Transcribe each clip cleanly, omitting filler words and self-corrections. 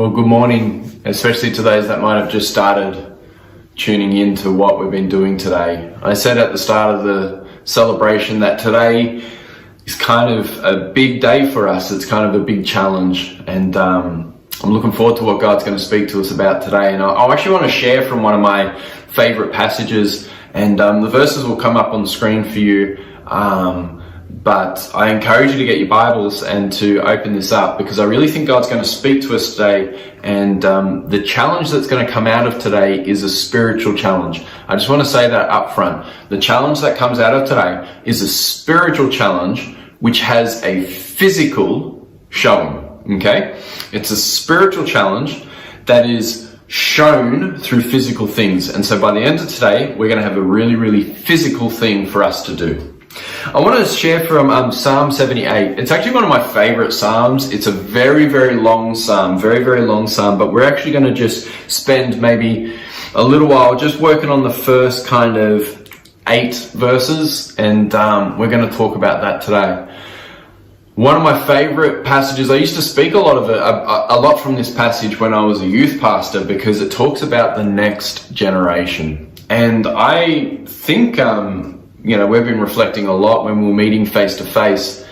Well, good morning, especially to those that might have just started tuning in to what we've been doing today. I said at the start of the celebration that today is kind of a big day for us. It's kind of a big challenge, and I'm looking forward to what God's going to speak to us about today. And I actually want to share from one of my favorite passages, and the verses will come up on the screen for you. But I encourage you to get your Bibles and to open this up, because I really think God's going to speak to us today. And the challenge that's going to come out of today is a spiritual challenge. I just want to say that up front. The challenge that comes out of today is a spiritual challenge which has a physical showing. Okay? It's a spiritual challenge that is shown through physical things. And so by the end of today, we're going to have a really, really physical thing for us to do. I want to share from Psalm 78. It's actually one of my favorite Psalms. It's a very, very long Psalm, but we're actually going to just spend maybe a little while just working on the first kind of 8 verses, and we're going to talk about that today. One of my favorite passages, I used to speak a lot from this passage when I was a youth pastor, because it talks about the next generation. And I think, we've been reflecting a lot when we were meeting face to face.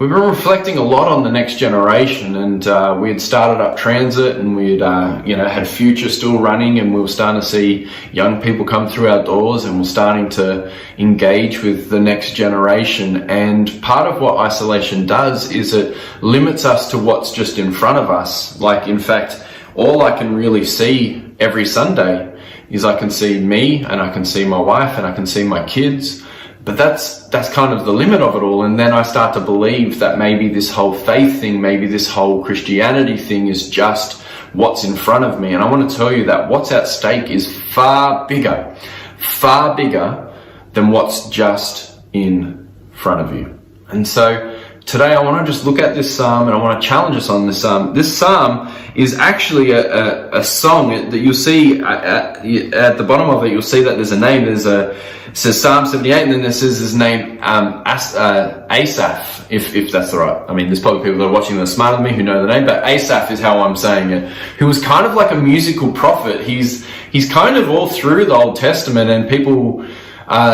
We've been reflecting a lot on the next generation, and we had started up Transit, and we had, had Future still running, and we were starting to see young people come through our doors, and we're starting to engage with the next generation. And part of what isolation does is it limits us to what's just in front of us. Like, in fact, all I can really see every Sunday is I can see me, and I can see my wife, and I can see my kids. But that's kind of the limit of it all. And then I start to believe that maybe this whole faith thing, maybe this whole Christianity thing is just what's in front of me. And I want to tell you that what's at stake is far bigger than what's just in front of you. And so today I want to just look at this psalm, and I want to challenge us on this psalm. This psalm is actually a song that you'll see at the bottom of it. You'll see that there's a name. It says Psalm 78, and then there says his name Asaph, if that's the right. I mean, there's probably people that are watching that are smarter than me who know the name, but Asaph is how I'm saying it. Who was kind of like a musical prophet. He's kind of all through the Old Testament, and people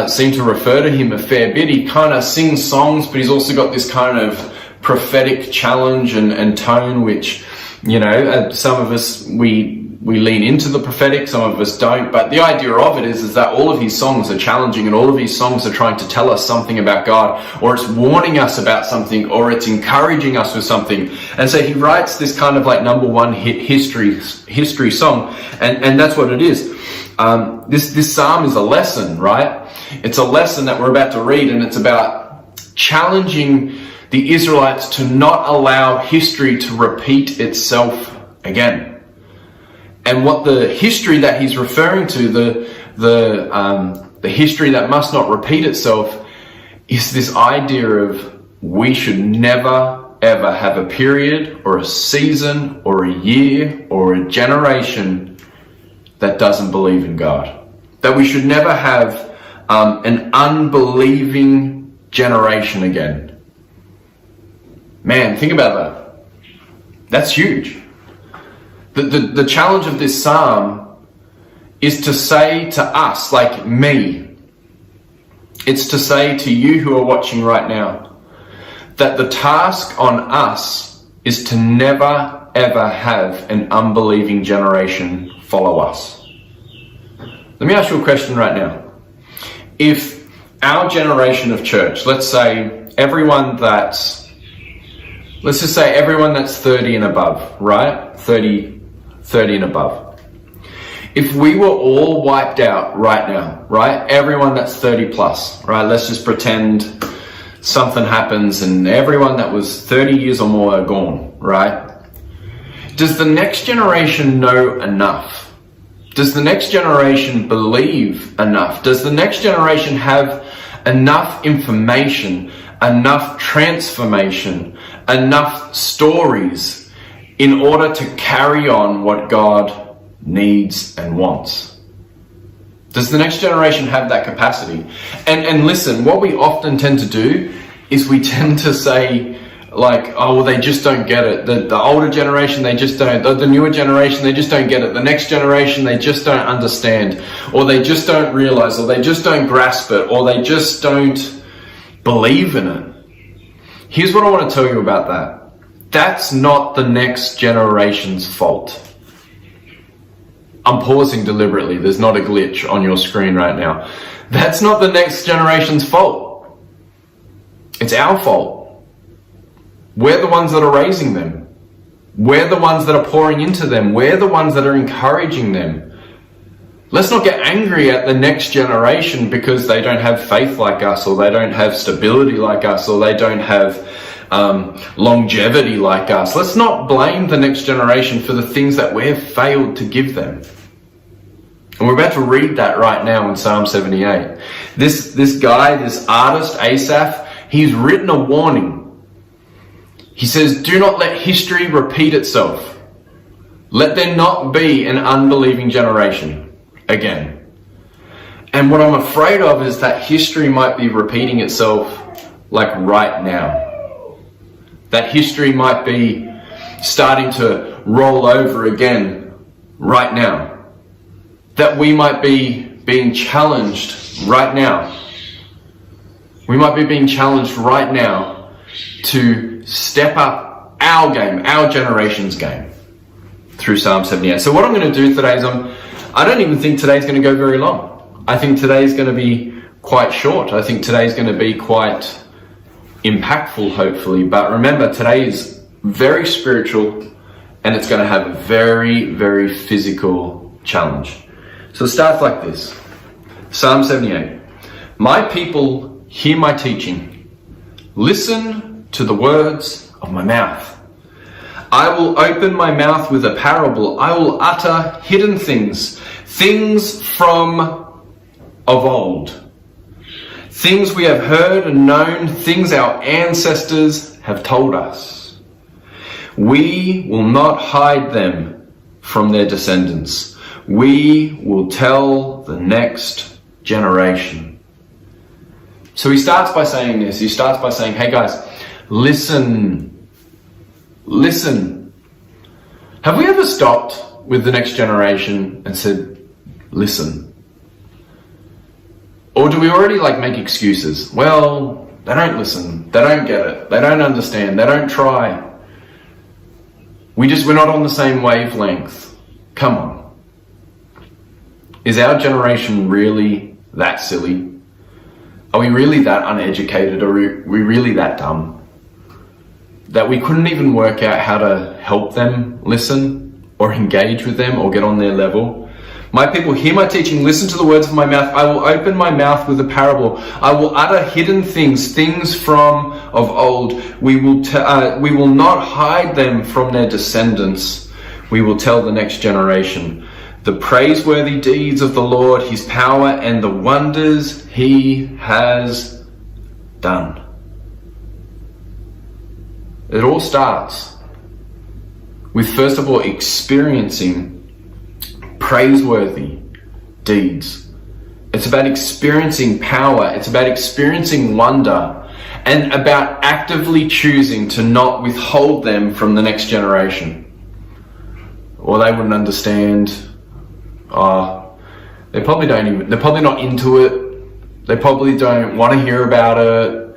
seem to refer to him a fair bit. He kind of sings songs, but he's also got this kind of prophetic challenge and tone, which, some of us, we lean into the prophetic, some of us don't. But the idea of it is that all of his songs are challenging, and all of his songs are trying to tell us something about God, or it's warning us about something, or it's encouraging us with something. And so he writes this kind of like number one hit history song, and that's what it is. This psalm is a lesson, right? It's a lesson that we're about to read, and it's about challenging the Israelites to not allow history to repeat itself again. And what the history that he's referring to, the history that must not repeat itself, is this idea of we should never ever have a period or a season or a year or a generation that doesn't believe in God. That we should never have an unbelieving generation again. Man, think about that. That's huge. The challenge of this psalm is to say to us, like me, it's to say to you who are watching right now, that the task on us is to never ever have an unbelieving generation follow us. Let me ask you a question right now. If our generation of church, let's just say everyone that's 30 and above, right? 30 and above. If we were all wiped out right now, right? Everyone that's 30 plus, right? Let's just pretend something happens and everyone that was 30 years or more are gone, right? Does the next generation know enough? Does the next generation believe enough? Does the next generation have enough information, enough transformation, enough stories in order to carry on what God needs and wants? Does the next generation have that capacity? And listen, what we often tend to do is we tend to say, like, oh, well, they just don't get it. The older generation, they just don't. The newer generation, they just don't get it. The next generation, they just don't understand, or they just don't realize, or they just don't grasp it, or they just don't believe in it. Here's what I want to tell you about that. That's not the next generation's fault. I'm pausing deliberately. There's not a glitch on your screen right now. That's not the next generation's fault. It's our fault. We're the ones that are raising them. We're the ones that are pouring into them. We're the ones that are encouraging them. Let's not get angry at the next generation because they don't have faith like us, or they don't have stability like us, or they don't have longevity like us. Let's not blame the next generation for the things that we've failed to give them. And we're about to read that right now in Psalm 78. This guy, this artist, Asaph, he's written a warning. He says, do not let history repeat itself. Let there not be an unbelieving generation again. And what I'm afraid of is that history might be repeating itself like right now. That history might be starting to roll over again right now. That we might be being challenged right now. We might be being challenged right now to step up our game, our generation's game, through Psalm 78. So what I'm going to do today is I don't even think today's going to go very long. I think today's going to be quite short. I think today's going to be quite impactful, hopefully. But remember, today is very spiritual, and it's going to have a very, very physical challenge. So it starts like this. Psalm 78. My people hear my teaching. Listen to the words of my mouth. I will open my mouth with a parable. I will utter hidden things, things from of old, things we have heard and known, things our ancestors have told us. We will not hide them from their descendants. We will tell the next generation. So he starts by saying this. He starts by saying, hey guys, listen. Listen. Have we ever stopped with the next generation and said, listen? Or do we already make excuses? Well, they don't listen. They don't get it. They don't understand. They don't try. We're not on the same wavelength. Come on. Is our generation really that silly? Are we really that uneducated? Are we really that dumb that we couldn't even work out how to help them listen or engage with them or get on their level? My people hear my teaching, listen to the words of my mouth. I will open my mouth with a parable. I will utter hidden things, things from of old. We will not hide them from their descendants. We will tell the next generation the praiseworthy deeds of the Lord, his power, and the wonders he has done. It all starts with, first of all, experiencing praiseworthy deeds. It's about experiencing power. It's about experiencing wonder, and about actively choosing to not withhold them from the next generation. Or they wouldn't understand. They're probably not into it. They probably don't want to hear about it.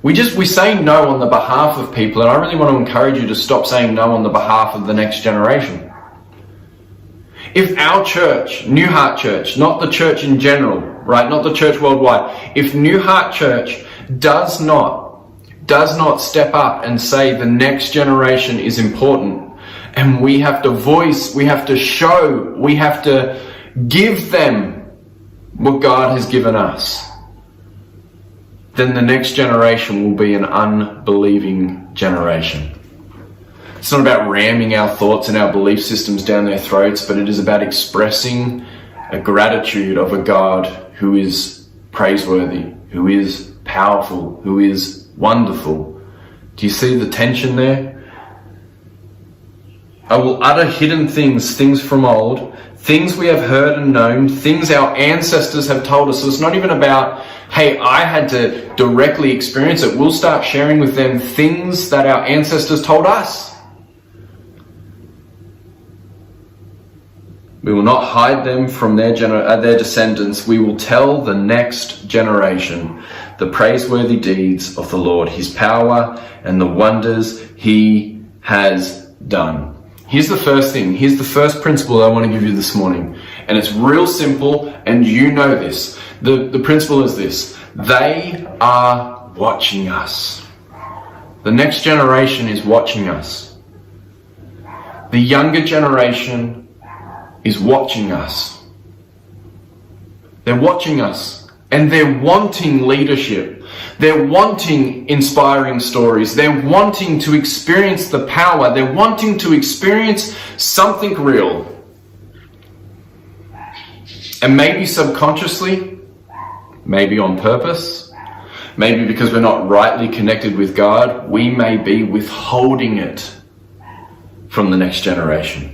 We say no on the behalf of people, and I really want to encourage you to stop saying no on the behalf of the next generation. If our church, New Heart Church, not the church in general, right, not the church worldwide, if New Heart Church does not step up and say the next generation is important, and we have to voice, we have to show, we have to give them what God has given us, then the next generation will be an unbelieving generation. It's not about ramming our thoughts and our belief systems down their throats, but it is about expressing a gratitude of a God who is praiseworthy, who is powerful, who is wonderful. Do you see the tension there? I will utter hidden things, things from old, things we have heard and known, things our ancestors have told us. So it's not even about, hey, I had to directly experience it. We'll start sharing with them things that our ancestors told us. We will not hide them from their descendants. We will tell the next generation the praiseworthy deeds of the Lord, his power and the wonders he has done. Here's the first thing. Here's the first principle I want to give you this morning. And it's real simple, and you know this. The principle is this. They are watching us. The next generation is watching us. The younger generation is watching us. They're watching us, and they're wanting leadership. They're wanting inspiring stories. They're wanting to experience the power. They're wanting to experience something real. And maybe subconsciously, maybe on purpose, maybe because we're not rightly connected with God, we may be withholding it from the next generation.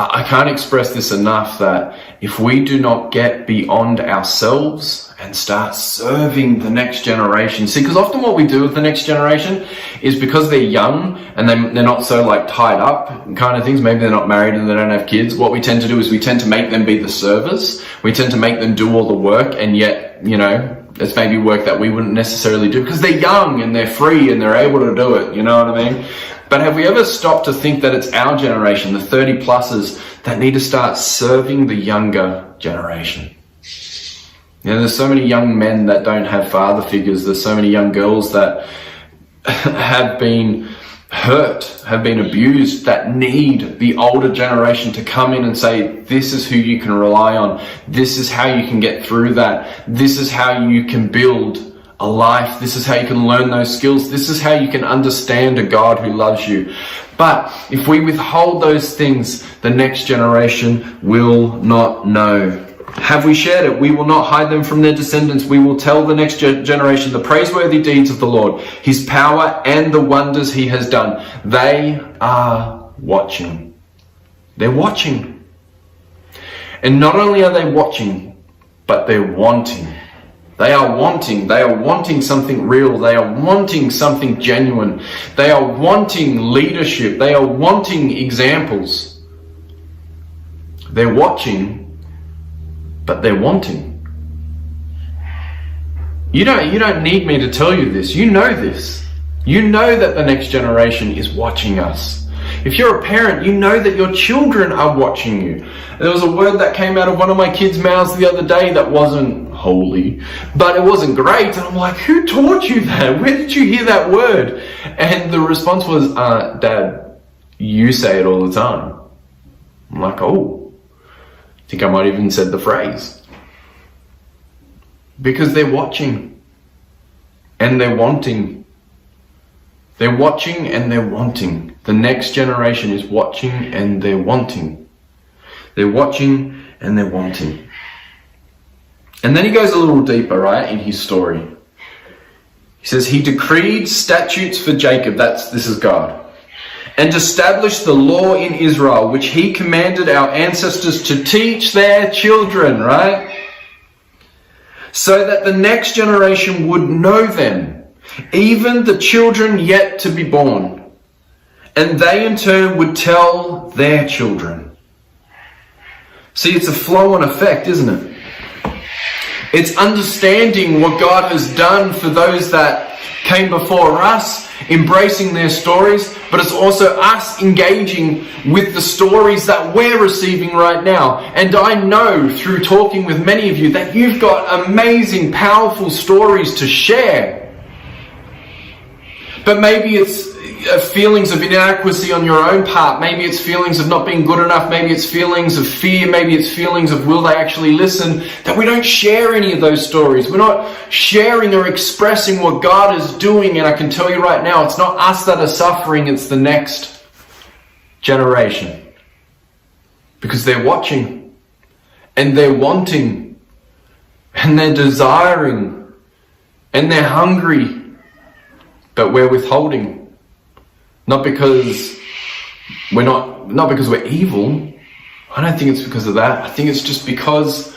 I can't express this enough, that if we do not get beyond ourselves and start serving the next generation. See, because often what we do with the next generation is, because they're young and they're not so like tied up kind of things, maybe they're not married and they don't have kids, what we tend to do is we tend to make them be the servers. We tend to make them do all the work, and yet, you know, it's maybe work that we wouldn't necessarily do because they're young and they're free and they're able to do it, you know what I mean? But have we ever stopped to think that it's our generation, the 30-plussers, that need to start serving the younger generation? You know, there's so many young men that don't have father figures. There's so many young girls that have been hurt, have been abused, that need the older generation to come in and say, this is who you can rely on. This is how you can get through that. This is how you can build a life. This is how you can learn those skills. This is how you can understand a God who loves you. But if we withhold those things, the next generation will not know. Have we shared it? We will not hide them from their descendants. We will tell the next generation the praiseworthy deeds of the Lord, his power and the wonders he has done. They are watching. They're watching. And not only are they watching, but they're wanting. They are wanting something real. They are wanting something genuine. They are wanting leadership. They are wanting examples. They're watching, but they're wanting. You don't need me to tell you this. You know this. You know that the next generation is watching us. If you're a parent, you know that your children are watching you. There was a word that came out of one of my kids' mouths the other day that wasn't holy, but it wasn't great. And I'm like, who taught you that? Where did you hear that word? And the response was, Dad, you say it all the time. I'm like, oh, I think I might even said the phrase. Because they're watching and they're wanting. They're watching and they're wanting. The next generation is watching and they're wanting. They're watching and they're wanting. And then he goes a little deeper, right, in his story. He says, he decreed statutes for Jacob, this is God, and established the law in Israel, which he commanded our ancestors to teach their children, right? So that the next generation would know them, even the children yet to be born. And they in turn would tell their children. See, it's a flow-on effect, isn't it? It's understanding what God has done for those that came before us, embracing their stories, but it's also us engaging with the stories that we're receiving right now. And I know through talking with many of you that you've got amazing, powerful stories to share. But maybe it's feelings of inadequacy on your own part. Maybe it's feelings of not being good enough. Maybe it's feelings of fear. Maybe it's feelings of will they actually listen, that we don't share any of those stories. We're not sharing or expressing what God is doing. And I can tell you right now, it's not us that are suffering, it's the next generation. Because they're watching and they're wanting and they're desiring and they're hungry, but we're withholding. Not because We're not because we're evil. I don't think it's because of that. I think it's just because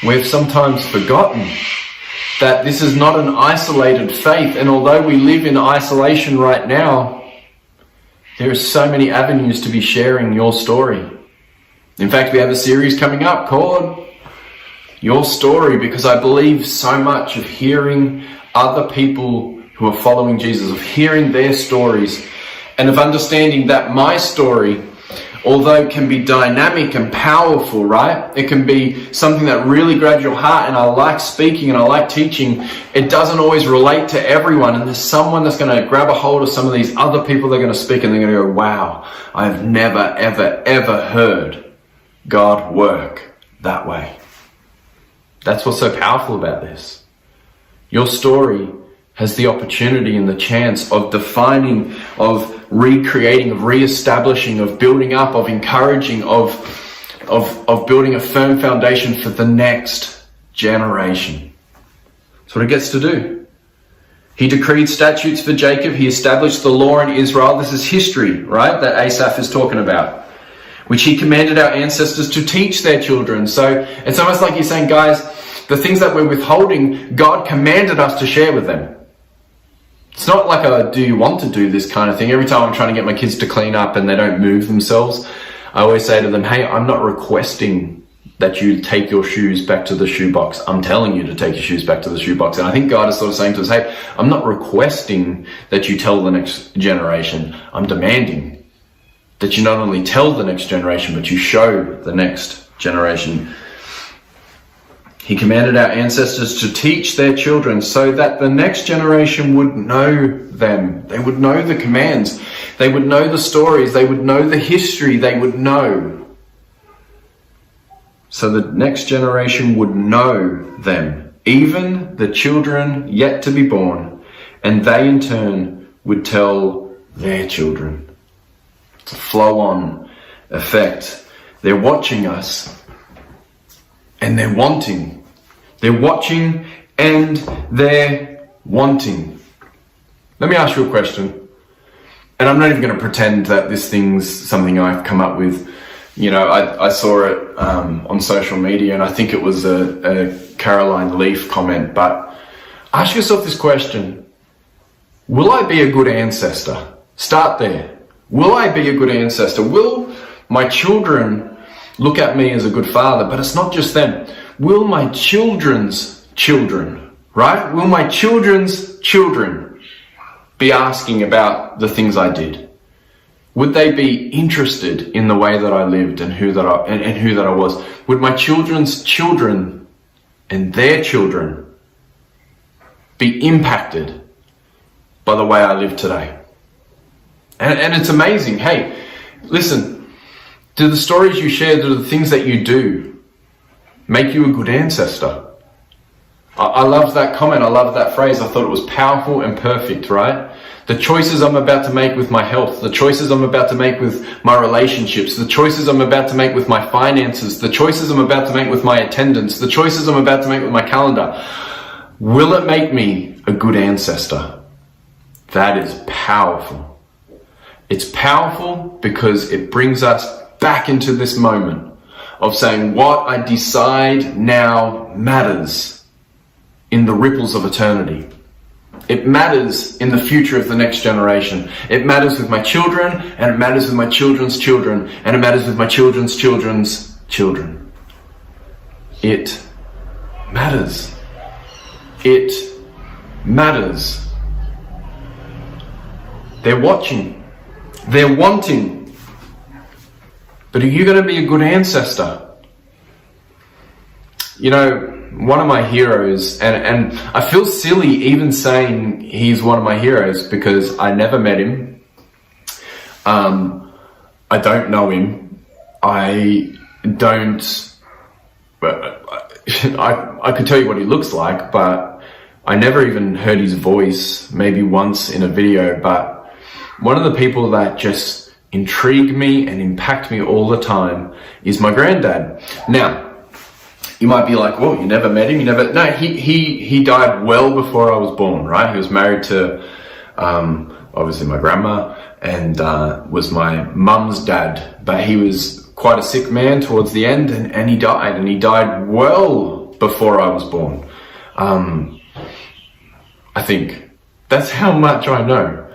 we've sometimes forgotten that this is not an isolated faith. And although we live in isolation right now, there are so many avenues to be sharing your story. In fact, we have a series coming up called Your Story, because I believe so much of hearing other people who are following Jesus, of hearing their stories, and of understanding that my story, although it can be dynamic and powerful, right? It can be something that really grabs your heart, and I like speaking and I like teaching. It doesn't always relate to everyone, and there's someone that's going to grab a hold of some of these other people that are going to speak, and they're going to go, wow, I've never, ever, ever heard God work that way. That's what's so powerful about this. Your story has the opportunity and the chance of defining, of recreating, of re-establishing, of building up, of encouraging, of building a firm foundation for the next generation. That's what it gets to do. He decreed statutes for Jacob. He established the law in Israel. This is history, right, that Asaph is talking about, which he commanded our ancestors to teach their children. So it's almost like he's saying, guys, the things that we're withholding, God commanded us to share with them. It's not like a do you want to do this kind of thing. Every time I'm trying to get my kids to clean up and they don't move themselves, I always say to them, hey, I'm not requesting that you take your shoes back to the shoebox. I'm telling you to take your shoes back to the shoebox. And I think God is sort of saying to us, hey, I'm not requesting that you tell the next generation. I'm demanding that you not only tell the next generation, but you show the next generation. He commanded our ancestors to teach their children so that the next generation would know them. They would know the commands. They would know the stories. They would know the history. They would know. So the next generation would know them, even the children yet to be born, and they in turn would tell their children. It's a flow-on effect. They're watching us, and they're wanting. They're watching and they're wanting. Let me ask you a question. And I'm not even going to pretend that this thing's something I've come up with. You know, I saw it on social media, and I think it was a Caroline Leaf comment. But ask yourself this question. Will I be a good ancestor? Start there. Will I be a good ancestor? Will my children look at me as a good father? But it's not just them. Will my children's children, right? Will my children's children be asking about the things I did? Would they be interested in the way that I lived and who that I was? Would my children's children and their children be impacted by the way I live today? And it's amazing. Hey, listen, do the stories you share, do the things that you do make you a good ancestor? I love that comment. I love that phrase. I thought it was powerful and perfect, right? The choices I'm about to make with my health, the choices I'm about to make with my relationships, the choices I'm about to make with my finances, the choices I'm about to make with my attendance, the choices I'm about to make with my calendar. Will it make me a good ancestor? That is powerful. It's powerful because it brings us back into this moment of saying what I decide now matters in the ripples of eternity. It matters in the future of the next generation. It matters with my children, and it matters with my children's children, and it matters with my children's children's children. It matters. It matters. They're watching. They're wanting. But are you going to be a good ancestor? You know, one of my heroes, and I feel silly even saying he's one of my heroes because I never met him. I don't know him. I could tell you what he looks like, but I never even heard his voice, maybe once in a video. But one of the people that just intrigue me and impact me all the time is my granddad. Now, you might be like, well, you never met him, No, he died well before I was born, right? He was married to a obviously my grandma, and was my mum's dad. But he was quite a sick man towards the end, and he died well before I was born. I think that's how much I know.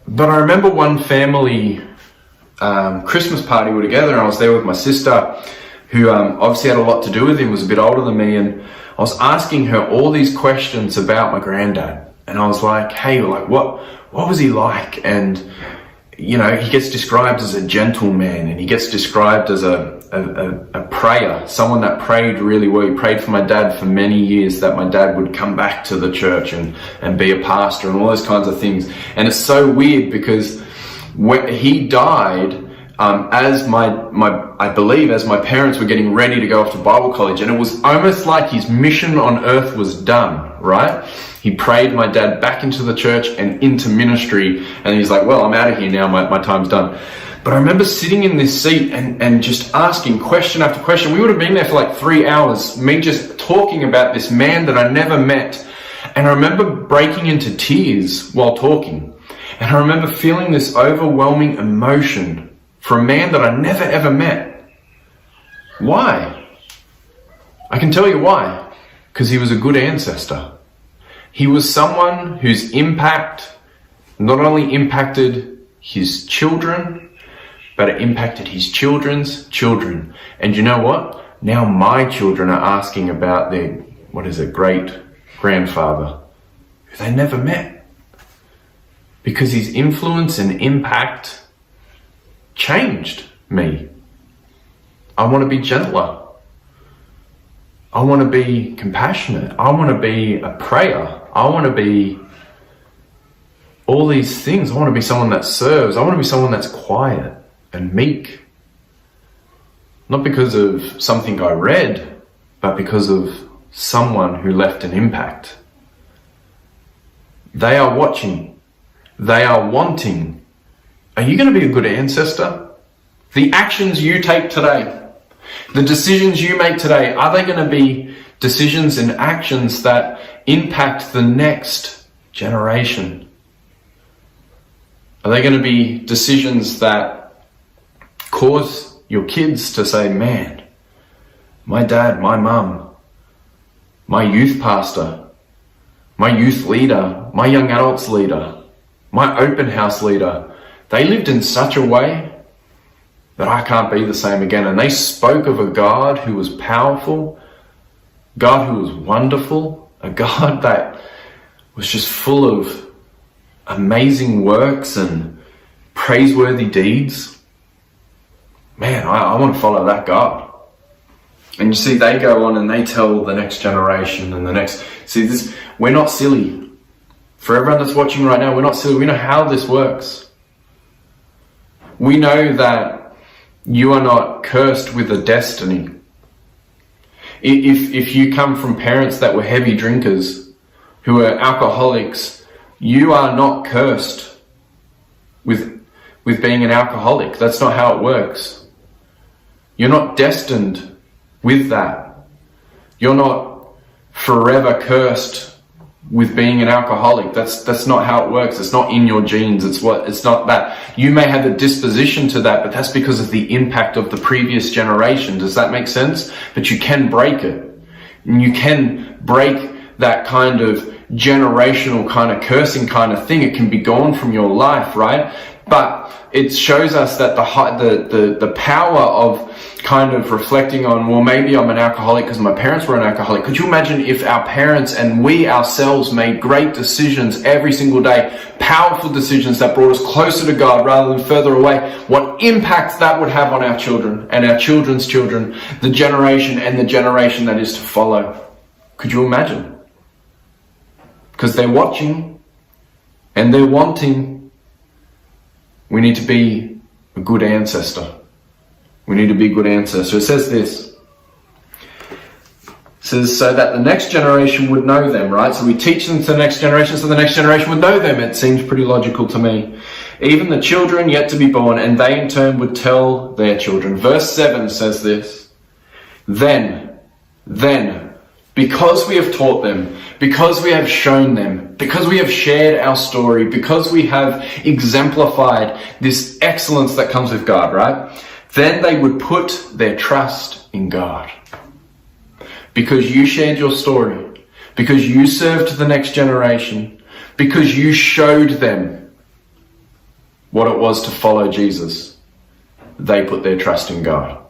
But I remember one family Christmas party we were together, and I was there with my sister, who obviously had a lot to do with him, was a bit older than me, and I was asking her all these questions about my granddad. And I was like, hey, like what was he like? And you know, he gets described as a gentleman, and he gets described as a prayer, someone that prayed really well. He prayed for my dad for many years, that my dad would come back to the church and be a pastor and all those kinds of things. And it's so weird because when he died, I believe as my parents were getting ready to go off to Bible college, and it was almost like his mission on earth was done, right? He prayed my dad back into the church and into ministry, and he's like, well, I'm out of here now, my time's done. But I remember sitting in this seat and just asking question after question. We would have been there for like 3 hours, me just talking about this man that I never met. And I remember breaking into tears while talking. And I remember feeling this overwhelming emotion for a man that I never ever met. Why? I can tell you why. Because he was a good ancestor. He was someone whose impact not only impacted his children, but it impacted his children's children. And you know what? Now my children are asking about their, great grandfather, who they never met. Because his influence and impact changed me. I want to be gentler. I want to be compassionate. I want to be a prayer. I want to be all these things. I want to be someone that serves. I want to be someone that's quiet and meek. Not because of something I read, but because of someone who left an impact. They are watching. They are wanting. Are you going to be a good ancestor? The actions you take today, the decisions you make today, are they going to be decisions and actions that impact the next generation? Are they going to be decisions that cause your kids to say, man, my dad, my mum, my youth pastor, my youth leader, my young adults leader, my open house leader, they lived in such a way that I can't be the same again. And they spoke of a God who was powerful, God who was wonderful, a God that was just full of amazing works and praiseworthy deeds. Man, I want to follow that God. And you see, they go on and they tell the next generation and the next. See, we're not silly. For everyone that's watching right now, we're not silly. We know how this works. We know that you are not cursed with a destiny. If you come from parents that were heavy drinkers, who are alcoholics, you are not cursed with being an alcoholic. That's not how it works. You're not destined with that. You're not forever cursed with being an alcoholic. That's not how it works. It's not in your genes. It's not that. You may have a disposition to that, but that's because of the impact of the previous generation. Does that make sense? But you can break it. And you can break that kind of generational kind of cursing kind of thing. It can be gone from your life, right? But it shows us that the power of kind of reflecting on, well, maybe I'm an alcoholic because my parents were an alcoholic. Could you imagine if our parents and we ourselves made great decisions every single day, powerful decisions that brought us closer to God rather than further away? What impact that would have on our children and our children's children, the generation and the generation that is to follow. Could you imagine? Because they're watching and they're wanting. We need to be a good ancestor. We need to be a good ancestor. It says this. It says, so that the next generation would know them, right? So we teach them to the next generation so the next generation would know them. It seems pretty logical to me. Even the children yet to be born, and they in turn would tell their children. Verse 7 says this. Then because we have taught them, because we have shown them, because we have shared our story, because we have exemplified this excellence that comes with God, right? Then they would put their trust in God. Because you shared your story, because you served the next generation, because you showed them what it was to follow Jesus, they put their trust in God.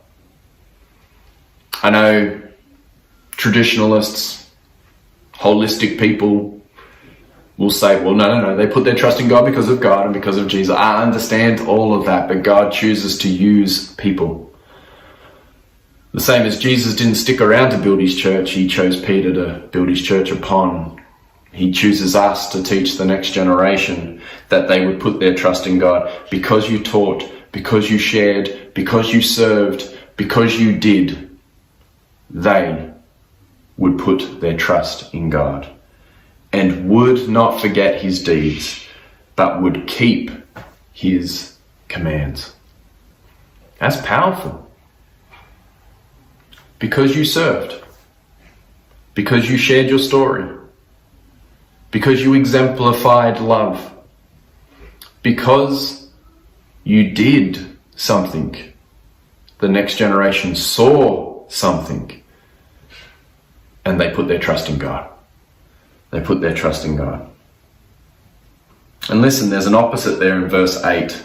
I know traditionalists, holistic people will say, well, no, they put their trust in God because of God and because of Jesus. I understand all of that, but God chooses to use people. The same as Jesus didn't stick around to build his church, he chose Peter to build his church upon. He chooses us to teach the next generation that they would put their trust in God. Because you taught, because you shared, because you served, because you did, they would put their trust in God and would not forget his deeds, but would keep his commands. That's powerful. Because you served, because you shared your story, because you exemplified love, because you did something, the next generation saw something, and they put their trust in God. They put their trust in God. And listen, there's an opposite there in verse 8.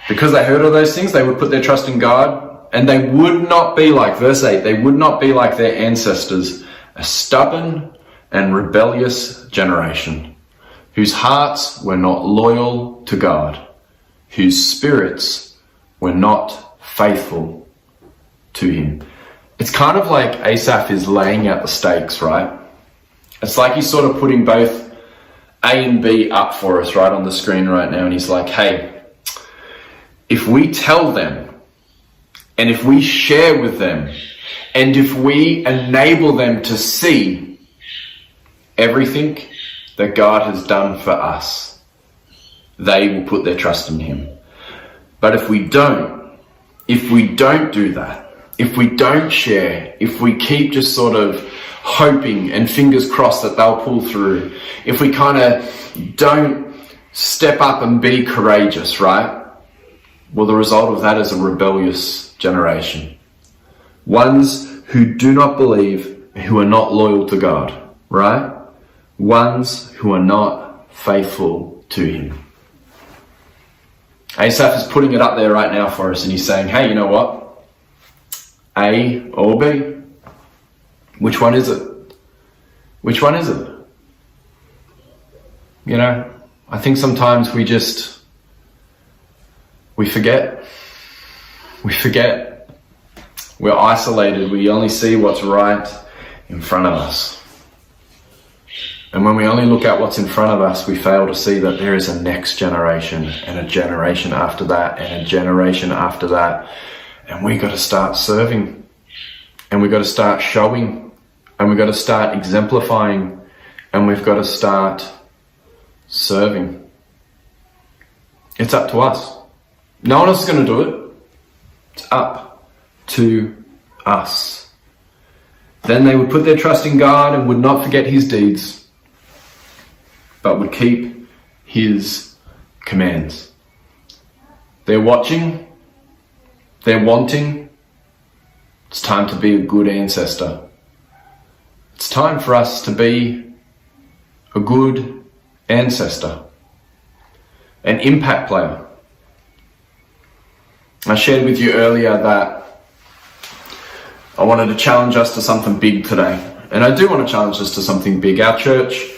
Because they heard all those things, they would put their trust in God, and they would not be like, verse 8, they would not be like their ancestors, a stubborn and rebellious generation, whose hearts were not loyal to God, whose spirits were not faithful to him. It's kind of like Asaph is laying out the stakes, right? It's like he's sort of putting both A and B up for us right on the screen right now. And he's like, hey, if we tell them, and if we share with them, and if we enable them to see everything that God has done for us, they will put their trust in him. But if we don't do that, if we don't share, if we keep just sort of hoping and fingers crossed that they'll pull through, if we kind of don't step up and be courageous, right? Well, the result of that is a rebellious generation. Ones who do not believe, who are not loyal to God, right? Ones who are not faithful to him. Asaph is putting it up there right now for us, and he's saying, hey, you know what? A or B? Which one is it? Which one is it? You know, I think sometimes we forget. We forget. We're isolated. We only see what's right in front of us. And when we only look at what's in front of us, we fail to see that there is a next generation and a generation after that and a generation after that. And we got to start serving, and we got to start showing, and we got to start exemplifying, and we've got to start serving. It's up to us. No one else is going to do it. It's up to us. Then they would put their trust in God and would not forget his deeds, but would keep his commands. They're watching. They're wanting. It's time to be a good ancestor. It's time for us to be a good ancestor, an impact player. I shared with you earlier that I wanted to challenge us to something big today. And I do want to challenge us to something big. Our church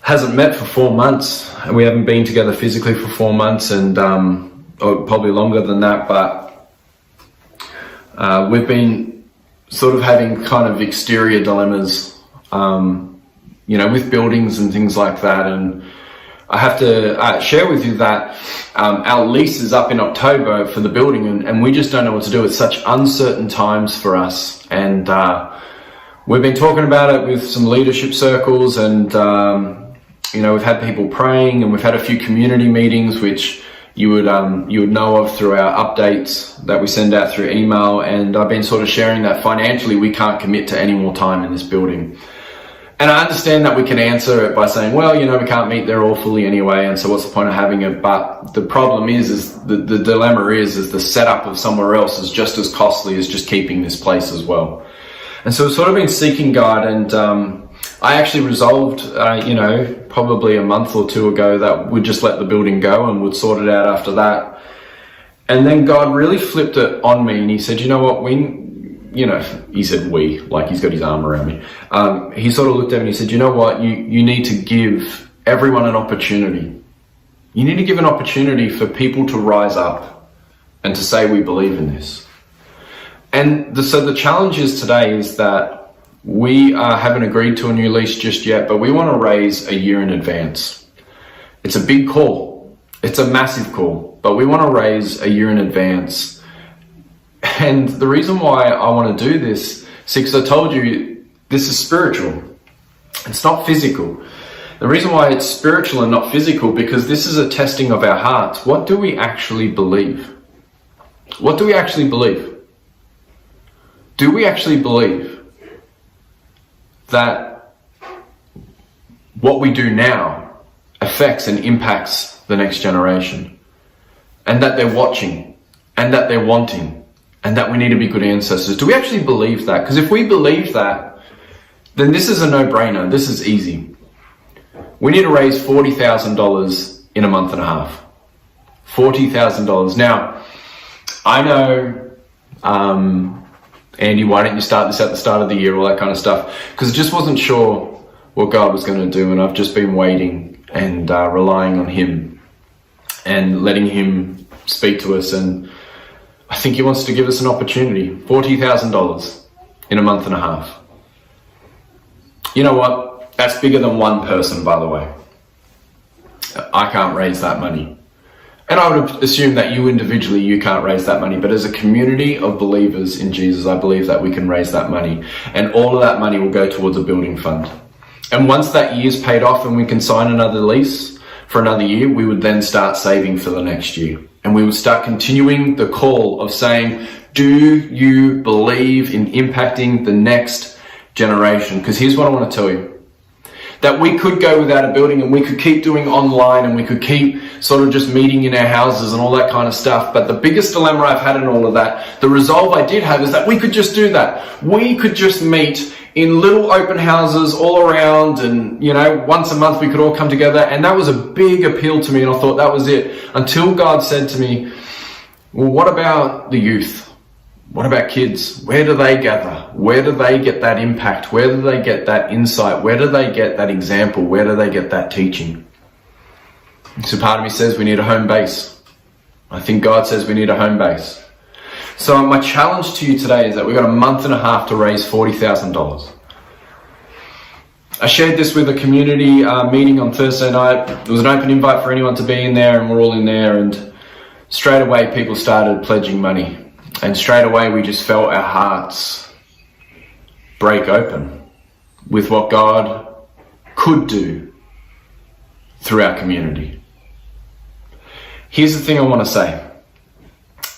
hasn't met for 4 months, and we haven't been together physically for 4 months, and probably longer than that, but we've been sort of having kind of exterior dilemmas, with buildings and things like that. And I have to share with you that our lease is up in October for the building, and we just don't know what to do. It's such uncertain times for us, and we've been talking about it with some leadership circles, and we've had people praying, and we've had a few community meetings, which you would know of through our updates that we send out through email. And I've been sort of sharing that financially we can't commit to any more time in this building. And I understand that we can answer it by saying, well, we can't meet there all fully anyway, and so what's the point of having it? But the problem is the dilemma is the setup of somewhere else is just as costly as just keeping this place as well. And so we've sort of been seeking God, and I actually resolved, probably a month or two ago that we'd just let the building go and would sort it out after that. And then God really flipped it on me, and he said, you know what, he said we, like he's got his arm around me. He sort of looked at me and he said, you know what, you need to give everyone an opportunity. You need to give an opportunity for people to rise up and to say we believe in this. And so the challenge is today is that we haven't agreed to a new lease just yet, but we want to raise a year in advance. It's a big call. It's a massive call, but we want to raise a year in advance. And the reason why I want to do this is because I told you this is spiritual. It's not physical. The reason why it's spiritual and not physical, because this is a testing of our hearts. What do we actually believe? What do we actually believe? Do we actually believe that what we do now affects and impacts the next generation? And that they're watching, and that they're wanting, and that we need to be good ancestors? Do we actually believe that? Because if we believe that, then this is a no-brainer. This is easy. We need to raise $40,000 in a month and a half. $40,000. Now, I know, Andy, why don't you start this at the start of the year, all that kind of stuff, because I just wasn't sure what God was going to do, and I've just been waiting and relying on him and letting him speak to us. And I think he wants to give us an opportunity. $40,000 in a month and a half. You know what? That's bigger than one person, by the way. I can't raise that money. And I would assume that you individually, you can't raise that money. But as a community of believers in Jesus, I believe that we can raise that money. And all of that money will go towards a building fund. And once that year's paid off and we can sign another lease for another year, we would then start saving for the next year. And we would start continuing the call of saying, do you believe in impacting the next generation? Because here's what I want to tell you. That we could go without a building and we could keep doing online and we could keep sort of just meeting in our houses and all that kind of stuff. But the biggest dilemma I've had in all of that, the resolve I did have, is that we could just do that. We could just meet in little open houses all around, and once a month we could all come together. And that was a big appeal to me, and I thought that was it, until God said to me, well, what about the youth? What about kids? Where do they gather? Where do they get that impact? Where do they get that insight? Where do they get that example? Where do they get that teaching? So part of me says we need a home base. I think God says we need a home base. So my challenge to you today is that we've got a month and a half to raise $40,000. I shared this with a community meeting on Thursday night. There was an open invite for anyone to be in there, and we're all in there, and straight away people started pledging money. And straight away we just felt our hearts break open with what God could do through our community. Here's the thing I want to say.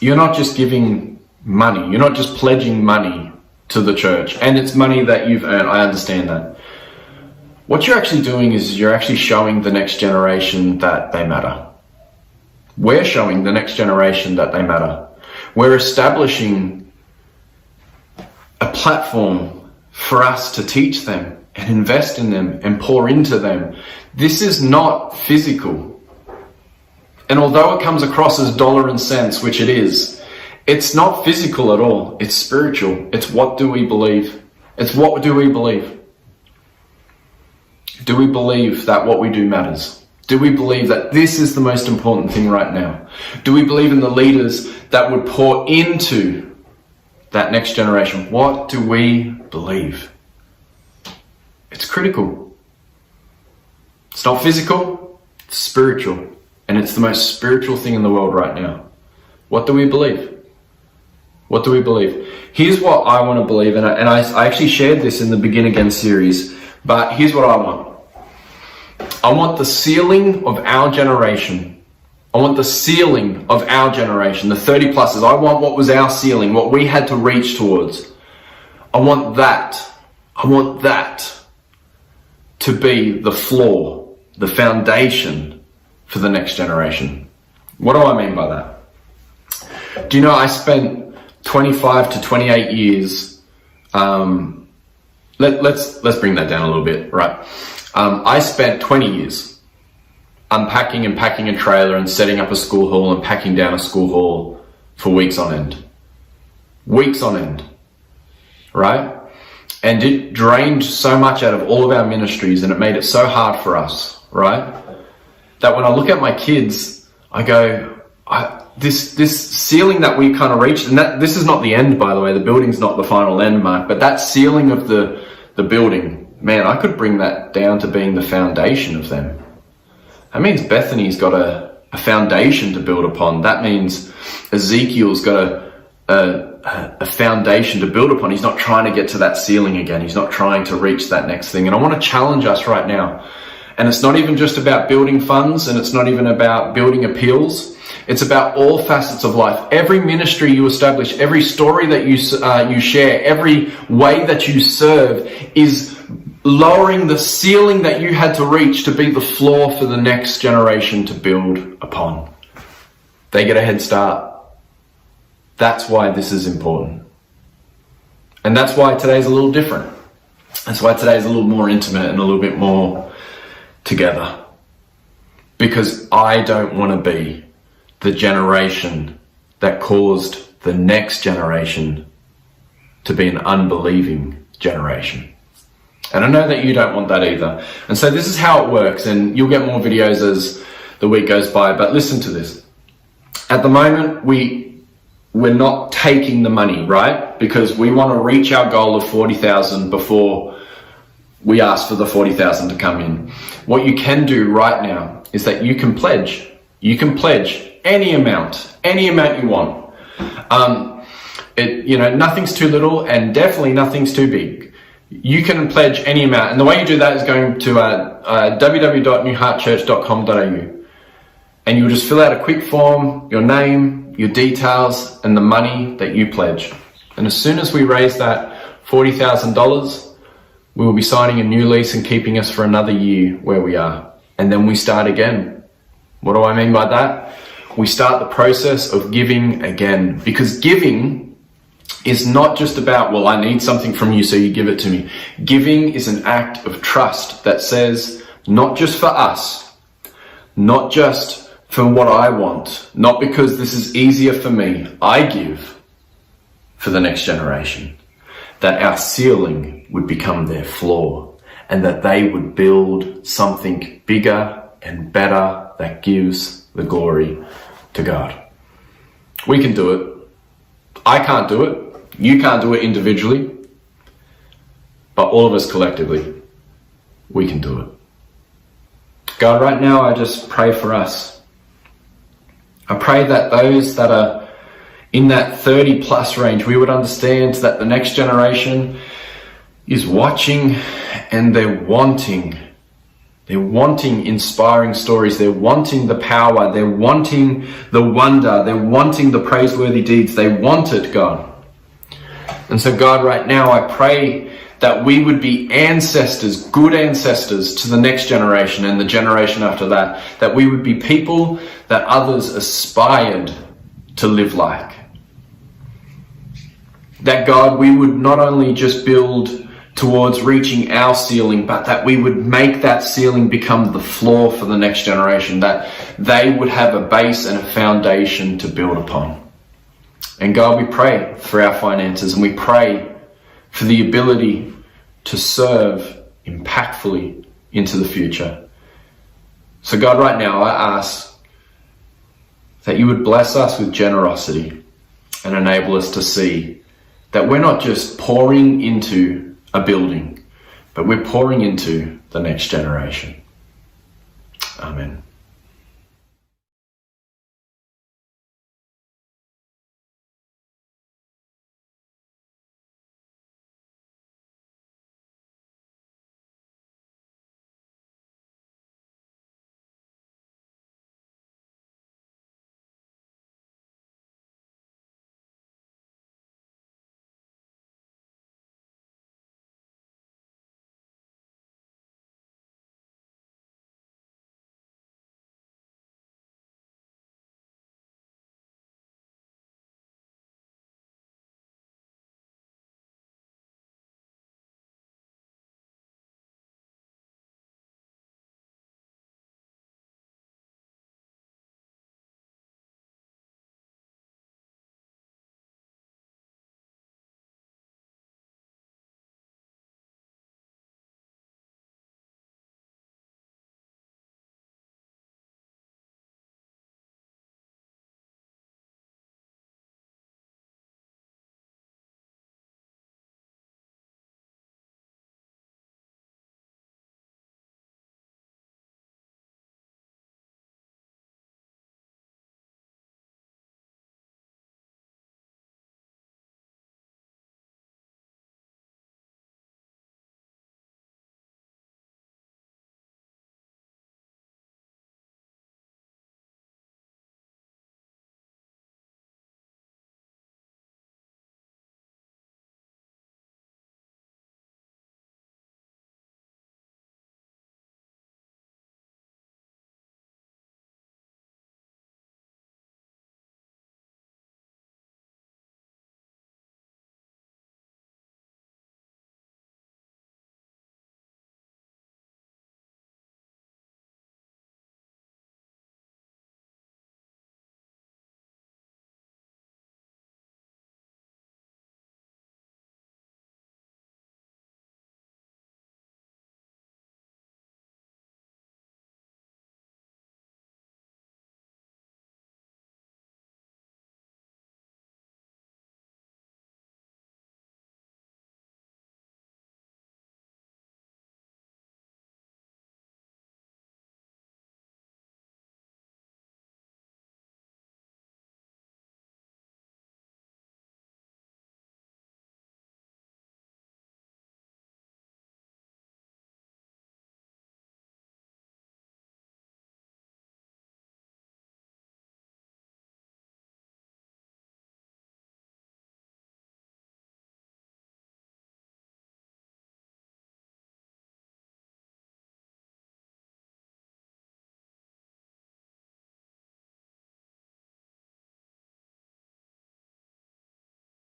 You're not just giving money. You're not just pledging money to the church. And it's money that you've earned. I understand that. What you're actually doing is you're actually showing the next generation that they matter. We're showing the next generation that they matter. We're establishing a platform for us to teach them and invest in them and pour into them. This is not physical. And although it comes across as dollar and cents, which it is, it's not physical at all. It's spiritual. It's what do we believe? It's what do we believe? Do we believe that what we do matters? Do we believe that this is the most important thing right now? Do we believe in the leaders that would pour into that next generation? What do we believe? It's critical. It's not physical, it's spiritual. And it's the most spiritual thing in the world right now. What do we believe? What do we believe? Here's what I want to believe, and I actually shared this in the Begin Again series, but here's what I want. I want the ceiling of our generation I want the ceiling of our generation, the 30 pluses. I want what was our ceiling, what we had to reach towards. I want that to be the floor, the foundation for the next generation. What do I mean by that? Do you know I spent 25 to 28 years, let's bring that down a little bit, right? I spent 20 years unpacking and packing a trailer and setting up a school hall and packing down a school hall for weeks on end. Weeks on end, right? And it drained so much out of all of our ministries, and it made it so hard for us, right? That when I look at my kids, I go, this ceiling that we kind of reached, and this is not the end, by the way, the building's not the final landmark, but that ceiling of the building, man, I could bring that down to being the foundation of them. That means Bethany's got a foundation to build upon. That means Ezekiel's got a foundation to build upon. He's not trying to get to that ceiling again. He's not trying to reach that next thing. And I want to challenge us right now. And it's not even just about building funds, and it's not even about building appeals. It's about all facets of life. Every ministry you establish, every story that you share, every way that you serve is lowering the ceiling that you had to reach to be the floor for the next generation to build upon. They get a head start. That's why this is important. And that's why today's a little different. That's why today's a little more intimate and a little bit more together. Because I don't want to be the generation that caused the next generation to be an unbelieving generation. And I know that you don't want that either. And so this is how it works, and you'll get more videos as the week goes by, but listen to this. At the moment, we're not taking the money, right? Because we want to reach our goal of 40,000 before we ask for the 40,000 to come in. What you can do right now is that you can pledge. You can pledge any amount you want. Nothing's too little, and definitely nothing's too big. You can pledge any amount, and the way you do that is going to www.newheartchurch.com.au, and you'll just fill out a quick form, your name, your details, and the money that you pledge. And as soon as we raise that $40,000, we will be signing a new lease and keeping us for another year where we are. And then we start again. What do I mean by that? We start the process of giving again, because giving is not just about, well, I need something from you, so you give it to me. Giving is an act of trust that says, not just for us, not just for what I want, not because this is easier for me, I give for the next generation, that our ceiling would become their floor, and that they would build something bigger and better that gives the glory to God. We can do it. I can't do it. You can't do it individually, but all of us collectively, we can do it. God, right now, I just pray for us. I pray that those that are in that 30 plus range, we would understand that the next generation is watching, and they're wanting inspiring stories. They're wanting the power. They're wanting the wonder. They're wanting the praiseworthy deeds. They want it, God. And so, God, right now, I pray that we would be ancestors, good ancestors to the next generation and the generation after that. That we would be people that others aspired to live like. That, God, we would not only just build towards reaching our ceiling, but that we would make that ceiling become the floor for the next generation, that they would have a base and a foundation to build upon. And God, we pray for our finances, and we pray for the ability to serve impactfully into the future. So God, right now, I ask that you would bless us with generosity and enable us to see that we're not just pouring into a building, but we're pouring into the next generation. Amen.